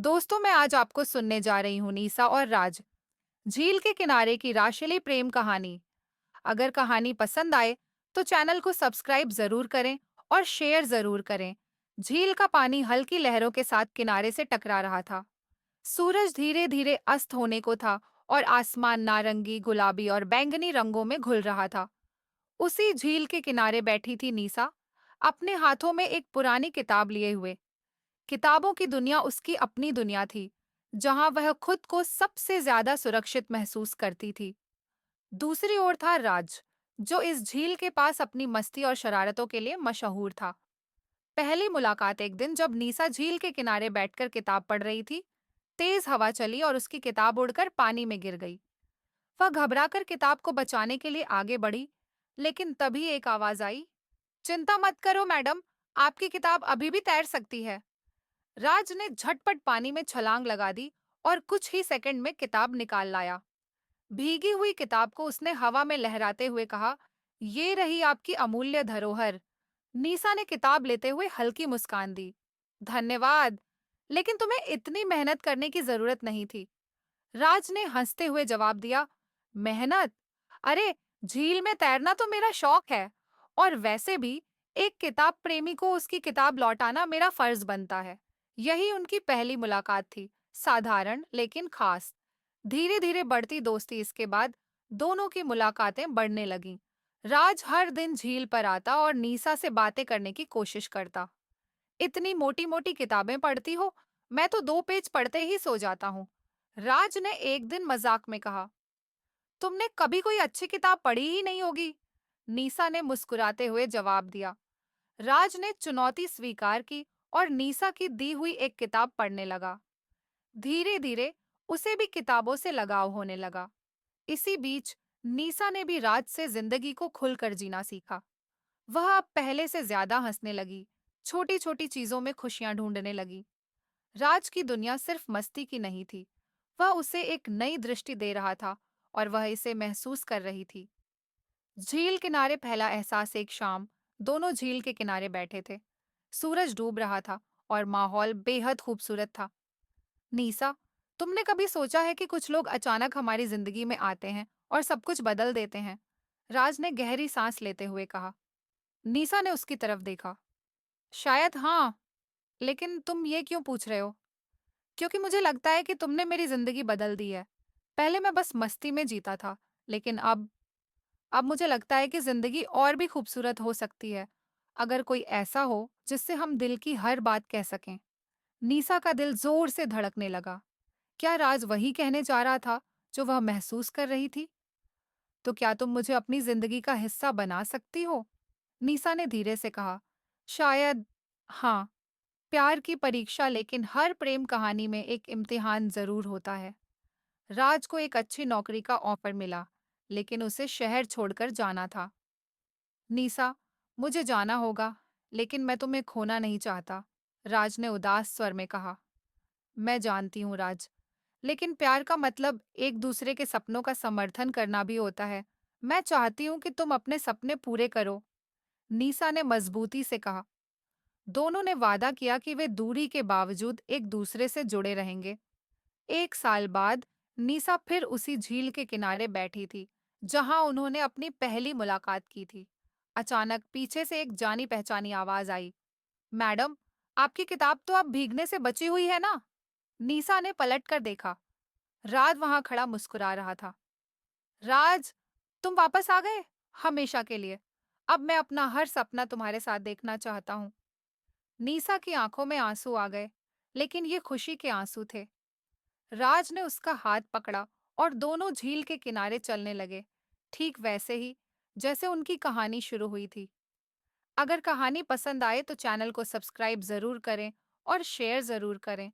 दोस्तों, मैं आज आपको सुनने जा रही हूँ नीसा और राज, झील के किनारे की राशेली प्रेम कहानी। अगर कहानी पसंद आए तो चैनल को सब्सक्राइब जरूर करें और शेयर जरूर करें। झील का पानी हल्की लहरों के साथ किनारे से टकरा रहा था। सूरज धीरे धीरे अस्त होने को था और आसमान नारंगी, गुलाबी और बैंगनी रंगों में घुल रहा था। उसी झील के किनारे बैठी थी नीसा, अपने हाथों में एक पुरानी किताब लिए हुए। किताबों की दुनिया उसकी अपनी दुनिया थी, जहां वह खुद को सबसे ज्यादा सुरक्षित महसूस करती थी। दूसरी ओर था राज, जो इस झील के पास अपनी मस्ती और शरारतों के लिए मशहूर था। पहली मुलाकात एक दिन जब नीसा झील के किनारे बैठकर किताब पढ़ रही थी। तेज हवा चली और उसकी किताब उड़कर पानी में गिर गई। वह घबराकर किताब को बचाने के लिए आगे बढ़ी, लेकिन तभी एक आवाज आई, चिंता मत करो मैडम, आपकी किताब अभी भी तैर सकती है। राज ने झटपट पानी में छलांग लगा दी और कुछ ही सेकंड में किताब निकाल लाया। भीगी हुई किताब को उसने हवा में लहराते हुए कहा, ये रही आपकी अमूल्य धरोहर। नीसा ने किताब लेते हुए हल्की मुस्कान दी। धन्यवाद, लेकिन तुम्हें इतनी मेहनत करने की जरूरत नहीं थी। राज ने हंसते हुए जवाब दिया, मेहनत? अरे, झील में तैरना तो मेरा शौक है, और वैसे भी एक किताब प्रेमी को उसकी किताब लौटाना मेरा फर्ज बनता है। यही उनकी पहली मुलाकात थी, साधारण लेकिन खास। धीरे धीरे बढ़ती दोस्ती इसके बाद दोनों की मुलाकातें बढ़ने लगीं। राज हर दिन झील पर आता और नीसा से बातें करने की कोशिश करता। इतनी मोटी मोटी किताबें पढ़ती हो, मैं तो 2 पेज पढ़ते ही सो जाता हूँ। राज ने एक दिन मजाक में कहा, तुमने कभी कोई अच्छी किताब पढ़ी ही नहीं होगी। नीसा ने मुस्कुराते हुए जवाब दिया। राज ने चुनौती स्वीकार की और नीसा की दी हुई एक किताब पढ़ने लगा। धीरे धीरे उसे भी किताबों से लगाव होने लगा। इसी बीच नीसा ने भी राज से जिंदगी को खुलकर जीना सीखा। वह अब पहले से ज्यादा हंसने लगी, छोटी छोटी चीजों में खुशियां ढूंढने लगी। राज की दुनिया सिर्फ मस्ती की नहीं थी, वह उसे एक नई दृष्टि दे रहा था और वह इसे महसूस कर रही थी। झील किनारे पहला एहसास एक शाम, दोनों झील के किनारे बैठे थे। सूरज डूब रहा था और माहौल बेहद खूबसूरत था। नीसा, तुमने कभी सोचा है कि कुछ लोग अचानक हमारी जिंदगी में आते हैं और सब कुछ बदल देते हैं? राज ने गहरी सांस लेते हुए कहा। नीसा ने उसकी तरफ देखा। शायद हाँ, लेकिन तुम ये क्यों पूछ रहे हो? क्योंकि मुझे लगता है कि तुमने मेरी जिंदगी बदल दी है। पहले मैं बस मस्ती में जीता था, लेकिन अब मुझे लगता है कि जिंदगी और भी खूबसूरत हो सकती है, अगर कोई ऐसा हो जिससे हम दिल की हर बात कह सकें। नीसा का दिल जोर से धड़कने लगा। क्या राज वही कहने जा रहा था जो वह महसूस कर रही थी? तो क्या तुम मुझे अपनी जिंदगी का हिस्सा बना सकती हो? नीसा ने धीरे से कहा। शायद हाँ, प्यार की परीक्षा, लेकिन हर प्रेम कहानी में एक इम्तिहान जरूर होता है। राज को एक अच्छी नौकरी का ऑफर मिला, लेकिन उसे शहर छोड़कर जाना था। नीसा, मुझे जाना होगा, लेकिन मैं तुम्हें खोना नहीं चाहता, राज ने उदास स्वर में कहा। मैं जानती हूँ राज, लेकिन प्यार का मतलब एक दूसरे के सपनों का समर्थन करना भी होता है। मैं चाहती हूँ कि तुम अपने सपने पूरे करो, नीसा ने मजबूती से कहा। दोनों ने वादा किया कि वे दूरी के बावजूद एक दूसरे से जुड़े रहेंगे। 1 साल बाद नीसा फिर उसी झील के किनारे बैठी थी, जहां उन्होंने अपनी पहली मुलाकात की थी। अचानक पीछे से एक जानी पहचानी आवाज आई, मैडम, आपकी किताब तो अब भीगने से बची हुई है ना? नीसा ने पलट कर देखा। राज वहां खड़ा मुस्कुरा रहा था। राज, तुम वापस आ गए? हमेशा के लिए। अब मैं अपना हर सपना तुम्हारे साथ देखना चाहता हूँ। नीसा की आंखों में आंसू आ गए, लेकिन ये खुशी के आंसू थे। राज ने उसका हाथ पकड़ा और दोनों झील के किनारे चलने लगे, ठीक वैसे ही जैसे उनकी कहानी शुरू हुई थी। अगर कहानी पसंद आए तो चैनल को सब्सक्राइब जरूर करें और शेयर जरूर करें